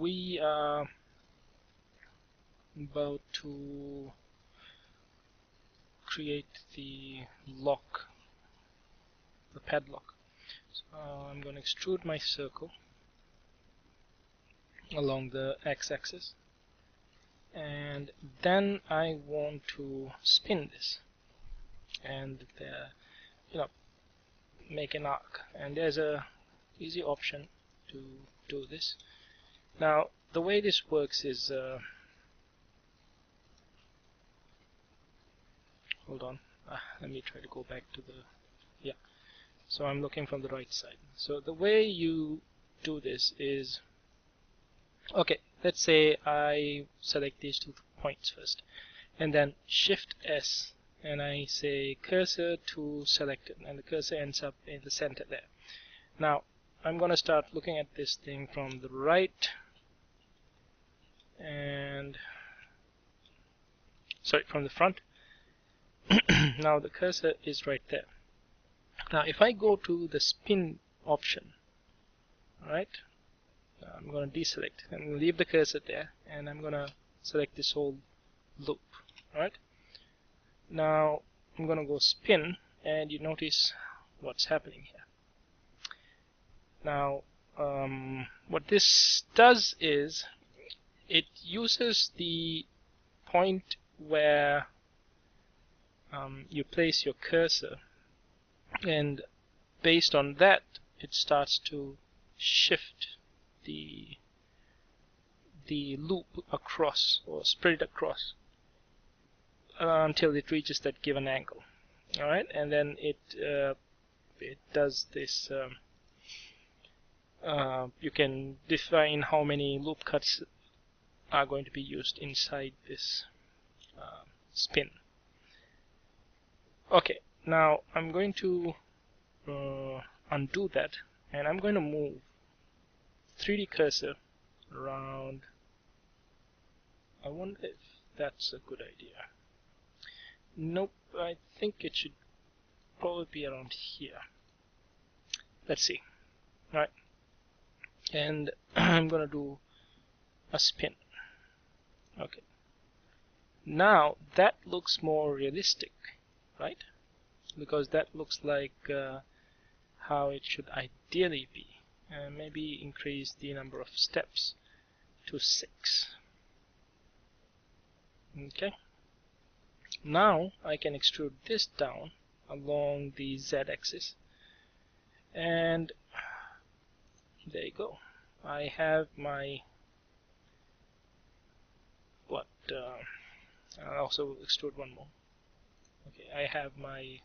we are about to create the lock, the padlock. So I'm going to extrude my circle along the x-axis, and then I want to spin this and make an arc, and there's a easy option to do this. Now the way this works is hold on, let me try to go back to the so I'm looking from the right side. So the way you do this is, okay, let's say I select these 2 points first, and then Shift S, and I say cursor to selected, and the cursor ends up in the center there. Now I'm going to start looking at this thing from the right, and sorry, from the front. Now the cursor is right there. Now if I go to the spin option, alright, I'm going to deselect and leave the cursor there, and I'm going to select this whole loop. Alright, now I'm going to go spin, and you notice what's happening here. Now what this does is it uses the point where you place your cursor, and based on that it starts to shift the loop across, or spread it across until it reaches that given angle. Alright, and then it does this. You can define how many loop cuts are going to be used inside this spin. Okay, now I'm going to undo that, and I'm going to move 3D cursor around. I wonder if that's a good idea. Nope, I think it should probably be around here. Let's see. Alright, and I'm gonna do a spin. Okay, now that looks more realistic, right? Because that looks like how it should ideally be. Maybe increase the number of steps to 6. Okay, now I can extrude this down along the z-axis, and there you go. I have my I'll also extrude one more. Okay, I have my,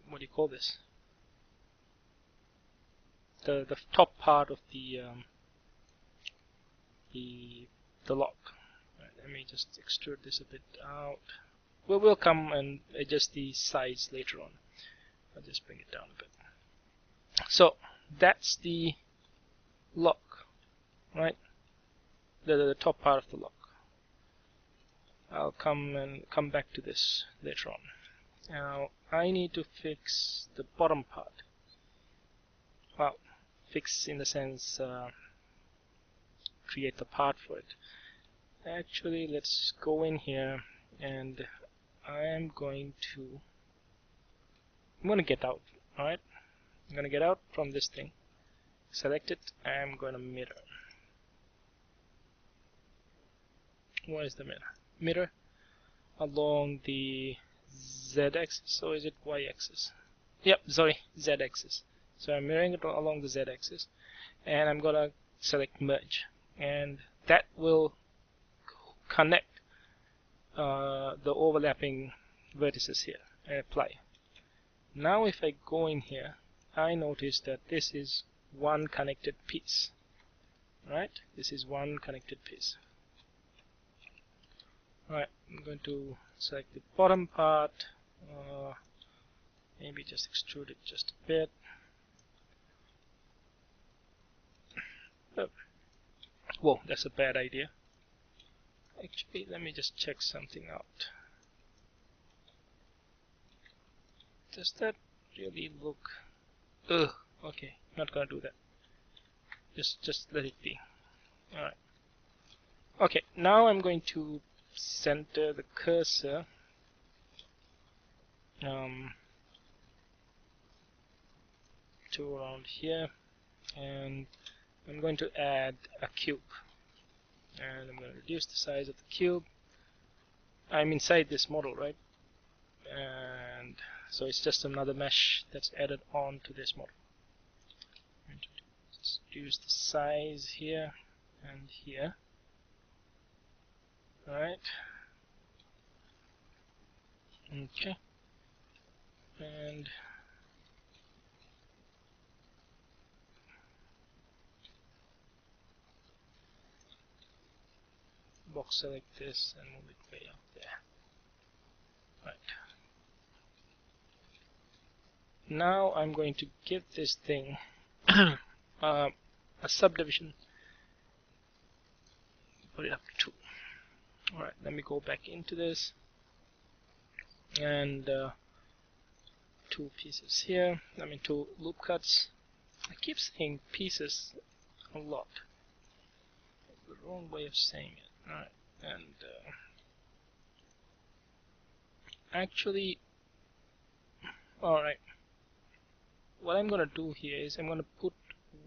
what do you call this? The top part of the lock. Right, let me just extrude this a bit out. We'll come and adjust the size later on. I'll just bring it down a bit. So that's the lock, right? The top part of the lock. I'll come back to this later on. Now I need to fix the bottom part. Well, fix in the sense create the part for it. Actually, let's go in here, and I'm going to get out. Alright, I'm going to get out from this thing, select it, I'm going to mirror. Where is the mirror? Mirror along the z-axis, or is it y-axis? Yep, sorry, z-axis. So I'm mirroring it along the z-axis, and I'm gonna select merge, and that will connect the overlapping vertices here and apply. Now if I go in here, I notice that this is one connected piece. Right? This is one connected piece. Alright, I'm going to select the bottom part, maybe just extrude it just a bit. Oh. Whoa, that's a bad idea. Actually, let me just check something out. Does that really look... Ugh, okay, not gonna do that. Just let it be. Alright. Okay, now I'm going to center the cursor to around here, and I'm going to add a cube, and I'm going to reduce the size of the cube. I'm inside this model, right? And so it's just another mesh that's added on to this model. I'm going to just reduce the size here and here. Alright. Okay. And box select this and move it way up there. Right. Now I'm going to give this thing a subdivision. Put it up to 2. Alright, let me go back into this, and 2 pieces here. I mean 2 loop cuts. I keep saying pieces a lot. The wrong way of saying it. Alright, and actually, alright, what I'm gonna do here is I'm gonna put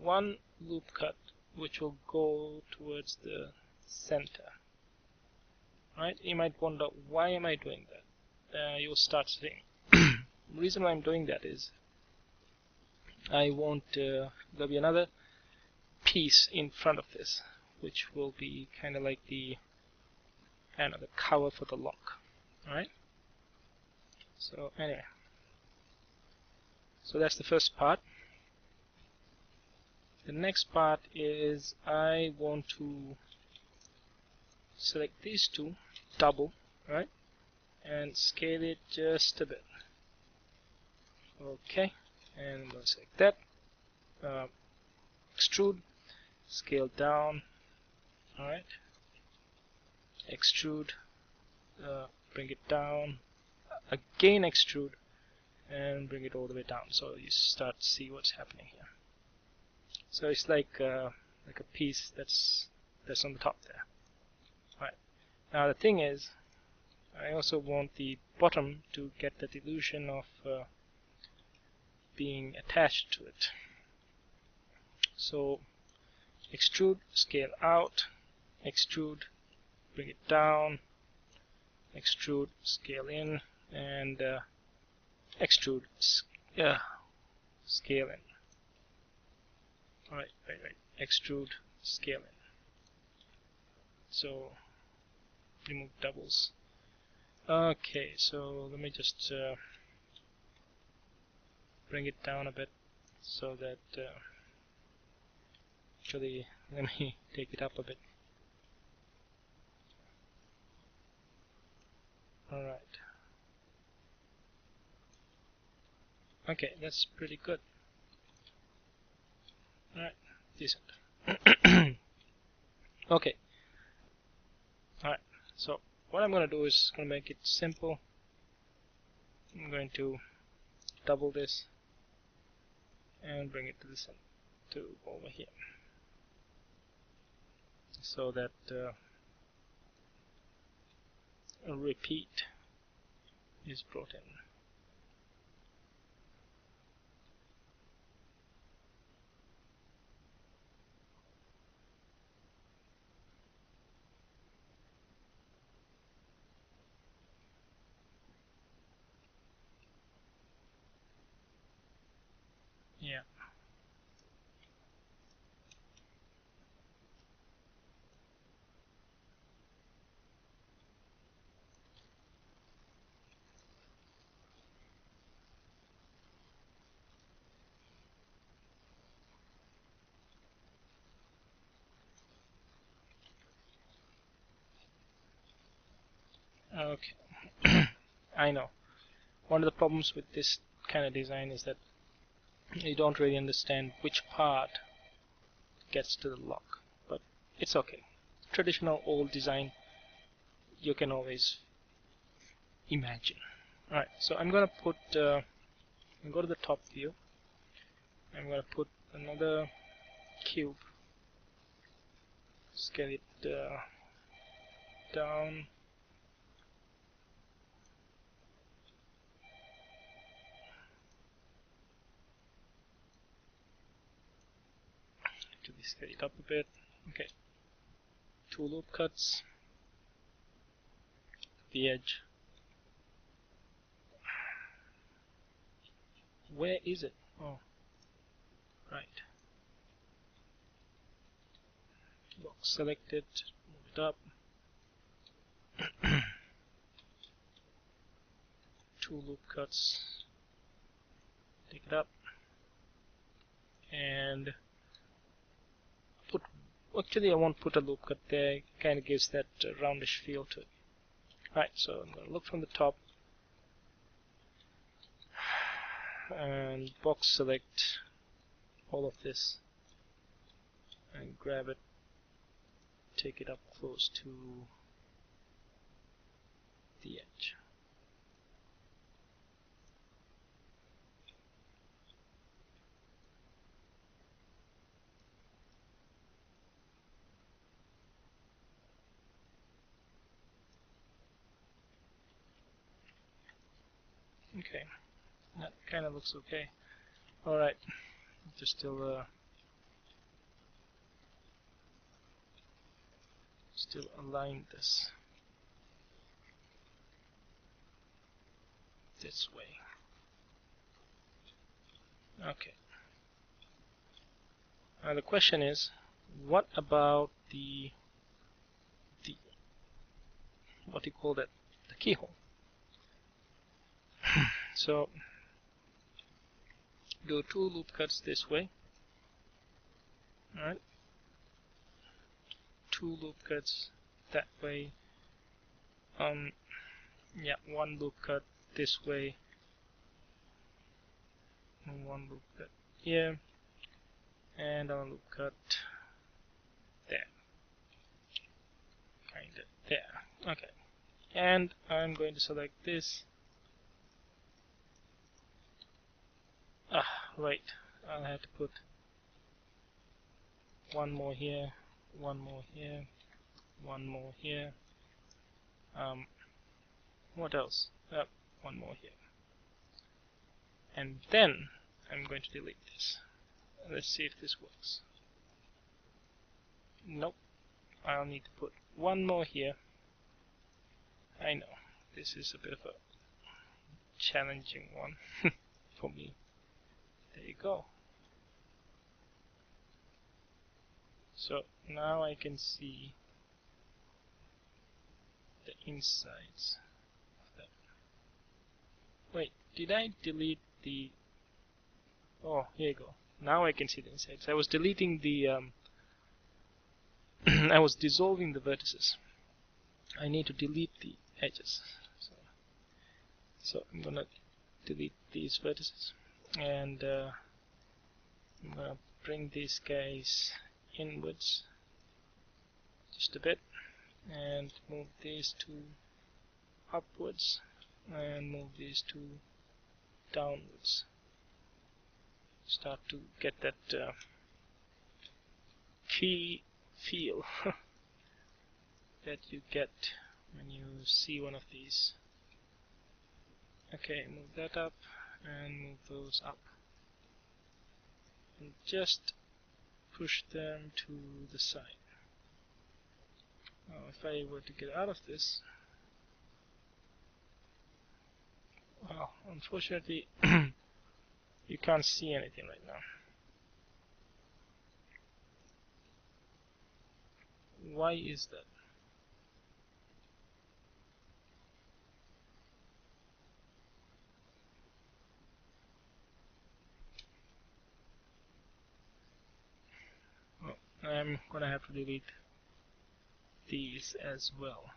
1 loop cut which will go towards the center. Right? You might wonder, why am I doing that? You'll start saying, the reason why I'm doing that is I want there'll be another piece in front of this, which will be kind of like the the cover for the lock. Alright? So anyway, so that's the first part. The next part is I want to select these 2, double, right, and scale it just a bit. Okay, and I'm going to select that, extrude, scale down, alright, extrude, bring it down, again extrude, and bring it all the way down, so you start to see what's happening here. So it's like a piece that's on the top there. Right. Now the thing is, I also want the bottom to get that illusion of being attached to it. So extrude, scale out, extrude, bring it down, extrude, scale in, and extrude, scale in. Right. Extrude, scale in. So remove doubles. Okay, so let me just bring it down a bit so that actually let me take it up a bit. Alright. Okay, that's pretty good. Alright, decent. Okay. Alright, so what I'm going to do is going to make it simple. I'm going to double this and bring it to the center, to over here, so that a repeat is brought in. Yeah. Okay. I know. One of the problems with this kind of design is that you don't really understand which part gets to the lock, but it's okay. Traditional old design, you can always imagine. Alright, so I'm gonna put go to the top view. I'm gonna put another cube scale it down. Actually scale it up a bit. Okay. 2 loop cuts. The edge. Where is it? Oh, right. Box selected. Move it up. 2 loop cuts. Take it up. And put. Actually, I won't put a loop cut there. It kind of gives that roundish feel to it. Right. So I'm going to look from the top. And box select all of this and grab it, take it up close to the edge. Okay, that kind of looks okay. Alright, just still align this way. Okay. Now the question is, what about the what do you call that? The keyhole. So do 2 loop cuts this way. Alright. 2 loop cuts that way. Yeah, 1 loop cut this way. And 1 loop cut here. And a loop cut there. Kinda there. Okay. And I'm going to select this. Right. I'll have to put 1 more here, 1 more here, 1 more here. What else? 1 more here. And then I'm going to delete this. Let's see if this works. Nope. I'll need to put 1 more here. I know. This is a bit of a challenging one for me. There you go. So now I can see the insides of that. Wait, did I delete the... Oh, here you go. Now I can see the insides. I was deleting the... I was dissolving the vertices. I need to delete the edges. So I'm gonna delete these vertices. And I'm gonna bring these guys inwards just a bit. And move these 2 upwards. And move these 2 downwards. Start to get that key feel that you get when you see one of these. Okay, move that up and move those up. And just push them to the side. Now, if I were to get out of this, well, unfortunately, you can't see anything right now. Why is that? Well, I'm gonna have to delete these as well.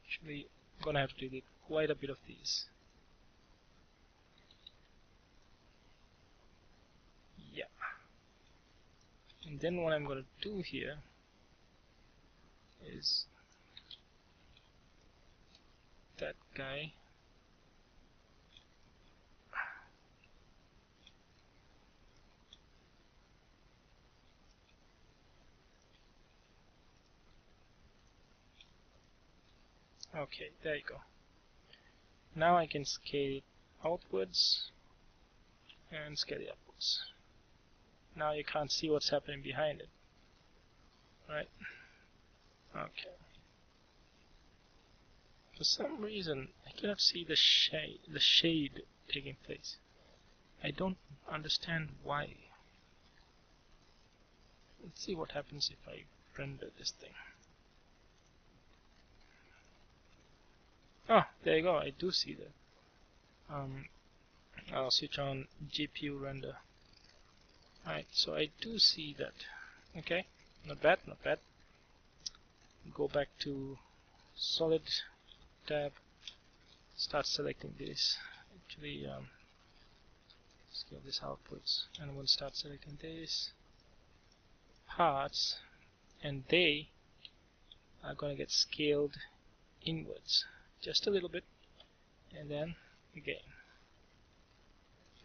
Actually, I'm gonna have to delete quite a bit of these. Yeah. And then what I'm gonna do here is that guy Okay, there you go. Now I can scale it outwards and scale it upwards. Now you can't see what's happening behind it, right? Okay. For some reason, I cannot see the shade taking place. I don't understand why. Let's see what happens if I render this thing. Oh, there you go. I do see that. I'll switch on GPU render. Alright, so I do see that. Okay, not bad, not bad. Go back to solid tab. Start selecting this. Actually, scale this outwards, and I'm going to start selecting this parts, and they are going to get scaled inwards just a little bit, and then again.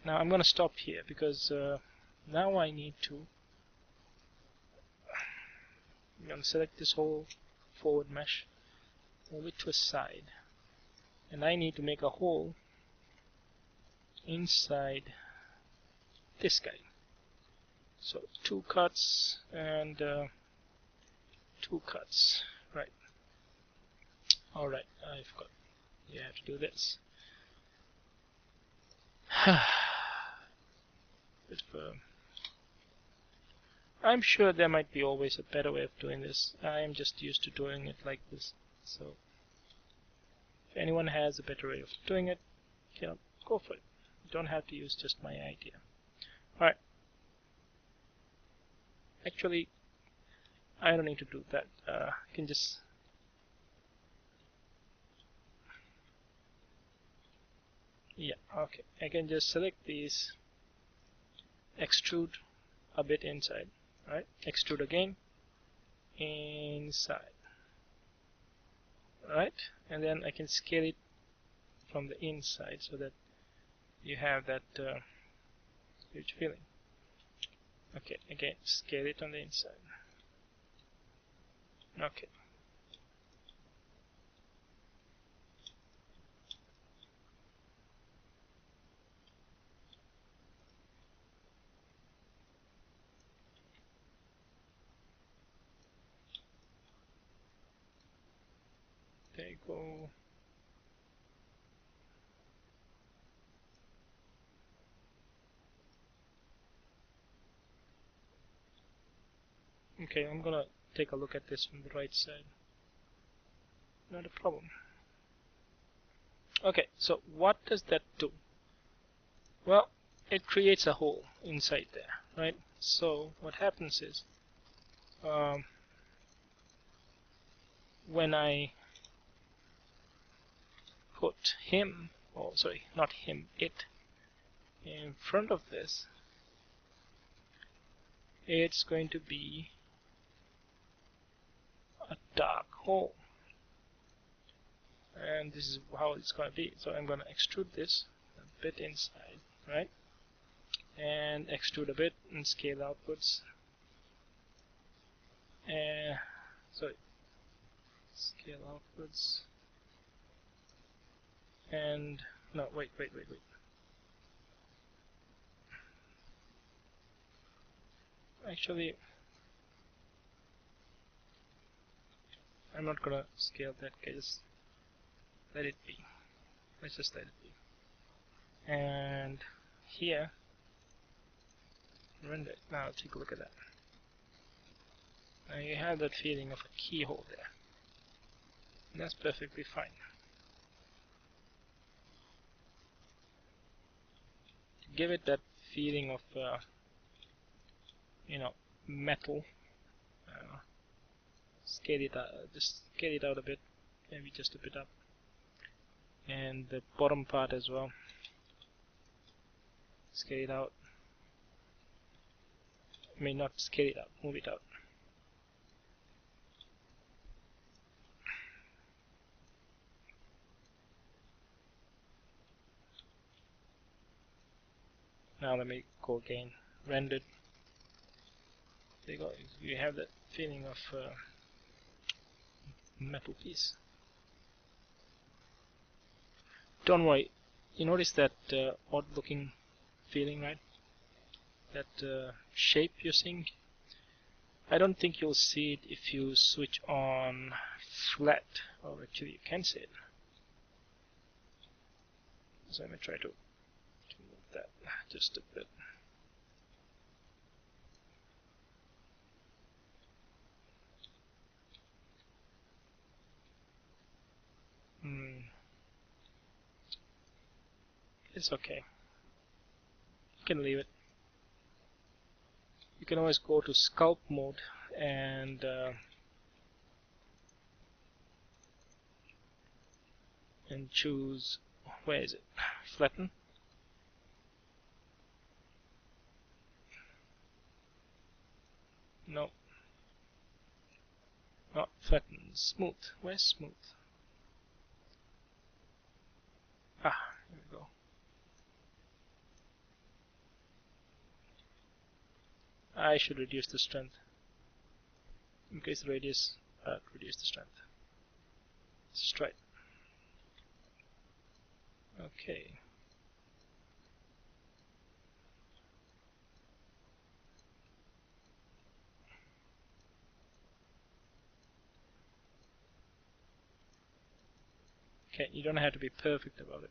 Now I'm going to stop here because now I need to. I'm going to select this whole forward mesh, move it to a side, and I need to make a hole inside this guy. So 2 cuts and 2 cuts, right? Alright, I forgot. You have to do this. Bit of I'm sure there might be always a better way of doing this. I am just used to doing it like this. So if anyone has a better way of doing it, go for it. You don't have to use just my idea. Alright. Actually, I don't need to do that. I can just okay. I can just select these, extrude a bit inside, right? Extrude again, inside, right? And then I can scale it from the inside so that you have that huge feeling. Okay, again, scale it on the inside. Okay. There you go. Okay, I'm gonna take a look at this from the right side. Not a problem. Okay, so what does that do? Well, it creates a hole inside there, right? So what happens is, when I put him, or sorry, not him, it, in front of this, it's going to be a dark hole. And this is how it's going to be. So I'm going to extrude this a bit inside, right? And extrude a bit and scale outwards. And sorry, scale outwards. And no, wait. Actually, I'm not gonna scale that guy. Just let it be. Let's just let it be. And here, render it. Now take a look at that. Now you have that feeling of a keyhole there. And that's perfectly fine. Give it that feeling of, metal. Scale it out, just scale it out a bit, maybe just a bit up, and the bottom part as well. Scale it out. I mean, not scale it out, move it out. Now let me go again. Rendered. There you go. You have that feeling of metal piece. don't worry. You notice that odd looking feeling, right? That shape you're seeing. I don't think you'll see it if you switch on flat. Or actually you can see it. So I'm going to try to move that just a bit. It's okay. You can leave it. You can always go to sculpt mode and choose, where is it? Flatten. No. Not flatten. Smooth. Where's smooth? Ah, here we go. I should reduce the strength. Increase the radius, reduce the strength. Let's try it. Okay. Okay, you don't have to be perfect about it.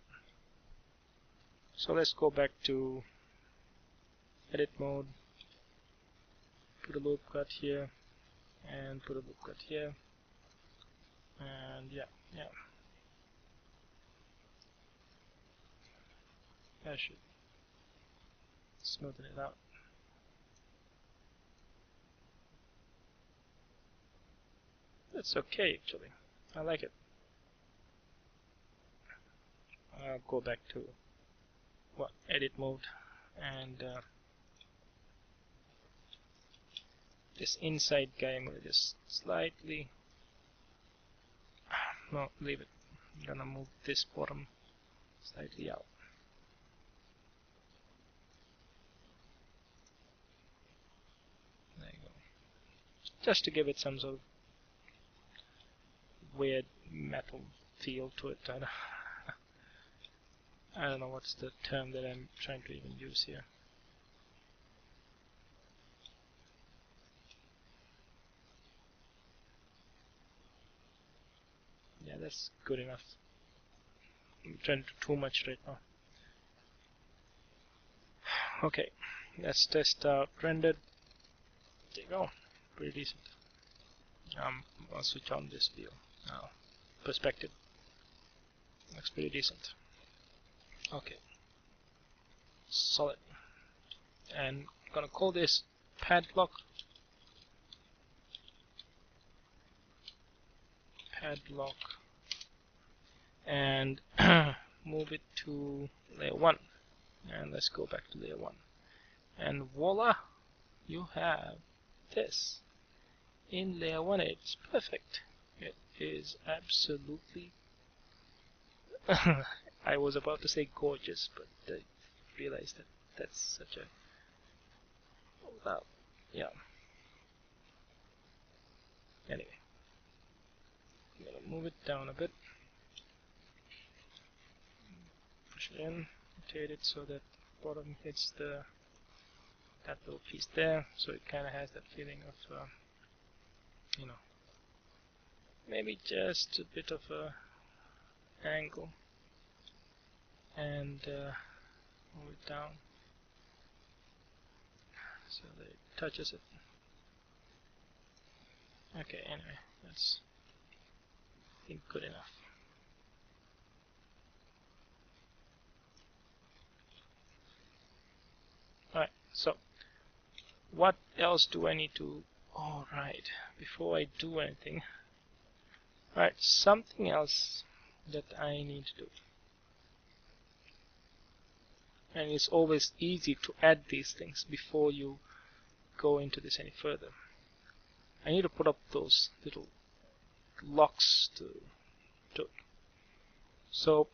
So let's go back to edit mode, put a loop cut here, and put a loop cut here, and yeah. I should smoothen it out. That's okay actually. I like it. I'll go back to edit mode, and this inside guy I'm gonna just slightly no, leave it. I'm gonna move this bottom slightly out. There you go. Just to give it some sort of weird metal feel to it. I don't know what's the term that I'm trying to even use here. Yeah, that's good enough. I'm trying to do too much right now. Okay, let's test out rendered. There you go. Pretty decent. I'll switch on this view now. Perspective. Looks pretty decent. Okay. Solid. And I'm gonna call this padlock. Padlock. And move it to layer 1. And let's go back to layer 1. And voila! You have this. In layer 1 it's perfect. It is absolutely I was about to say gorgeous, but I realized that that's such a well, yeah. Anyway, I'm gonna move it down a bit, push it in, rotate it so that bottom hits that little piece there, so it kind of has that feeling of you know, maybe just a bit of a angle, and move it down so that it touches it. Okay, anyway, that's I think good enough. Alright, so what else do I need to... Alright, before I do anything... Alright, something else that I need to do. And it's always easy to add these things before you go into this any further. I need to put up those little locks to it. So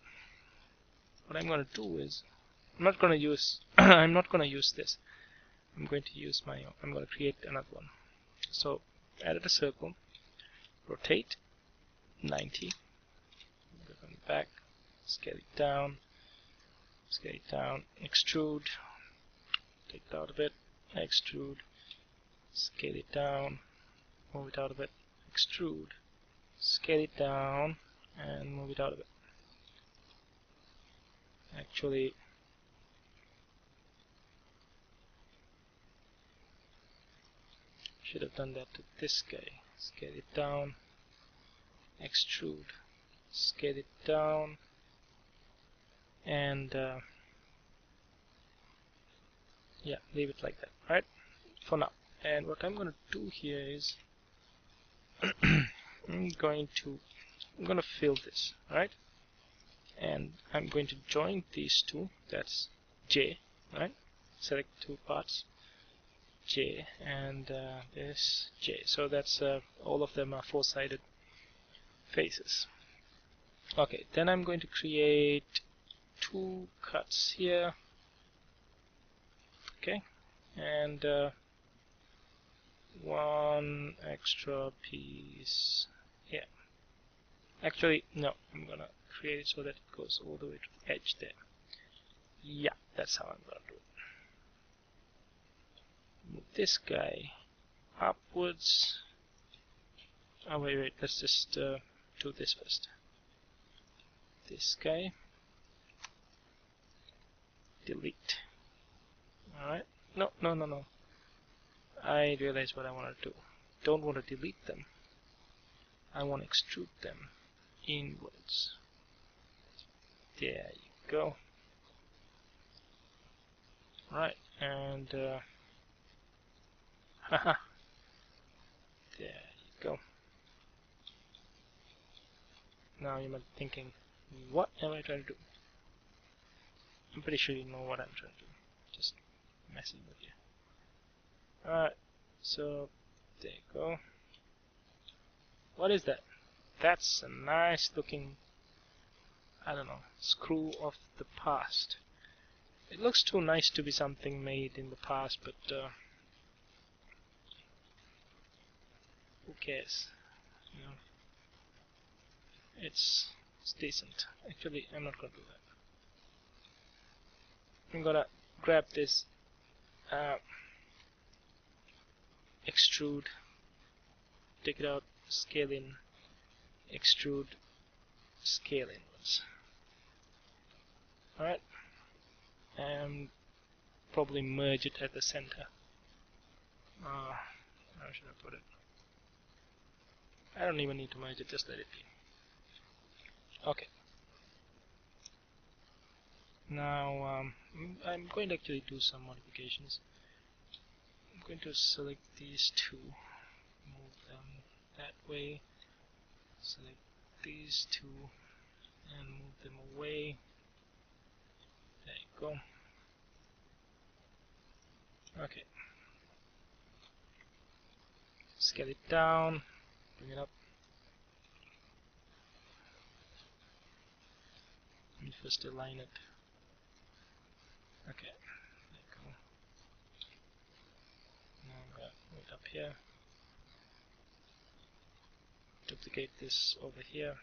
what I'm going to do is I'm not going to use I'm not going to use this. I'm going to use my own. I'm going to create another one. So added a circle, rotate 90, back scale it down, extrude, take it out a bit, extrude, scale it down, move it out a bit, extrude, scale it down, and move it out a bit. Actually, should have done that to this guy. Scale it down, extrude, scale it down, and yeah, leave it like that, right? For now. And what I'm going to do here is I'm going to fill this, right? And I'm going to join these two. That's J, right? Select two parts, J, and this J. So that's all of them are four-sided faces. Okay, then I'm going to create two cuts here. Okay, and one extra piece here. Actually, no, I'm gonna create it so that it goes all the way to the edge there. Yeah, that's how I'm gonna do it. Move this guy upwards. Oh, wait, let's just do this first. This guy. Delete. Alright. No. I realize what I want to do. Don't want to delete them. I want to extrude them inwards. There you go. Right, and haha. There you go. Now you might be thinking, what am I trying to do? I'm pretty sure you know what I'm trying to do. Just messing with you. Alright, so there you go. What is that? That's a nice looking, I don't know, screw of the past. It looks too nice to be something made in the past, but who cares? You know, it's decent. Actually, I'm not gonna do that. I'm gonna grab this extrude, take it out, scale in, extrude, scale inwards. Alright, and probably merge it at the center. How should I put it? I don't even need to merge it, just let it be. Okay. Now I'm going to actually do some modifications. I'm going to select these two, move them that way, select these two and move them away. There you go. Okay. Scale it down, bring it up. Let me first align it. Okay, there you go. Now I'm going to move it up here. Duplicate this over here.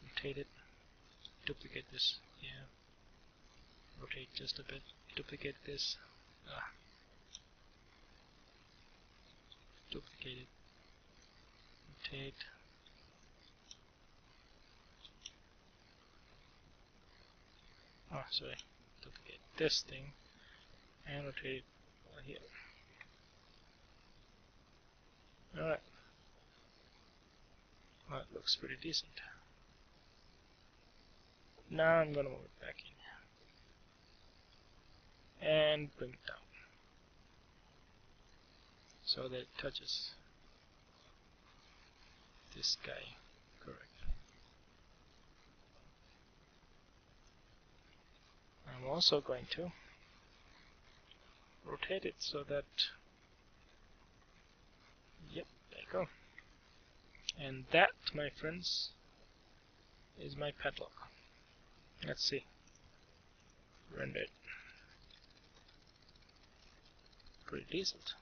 Rotate it. Duplicate this here. Rotate just a bit. Duplicate this. Duplicate it. Rotate. Oh, sorry. Duplicate this thing and rotate it over here. Alright. Well, it looks pretty decent. Now I'm gonna move it back in and bring it down so that it touches this guy correct. I'm also going to rotate it so that, yep, there you go. And that, my friends, is my padlock. Let's see. Render it. Pretty decent.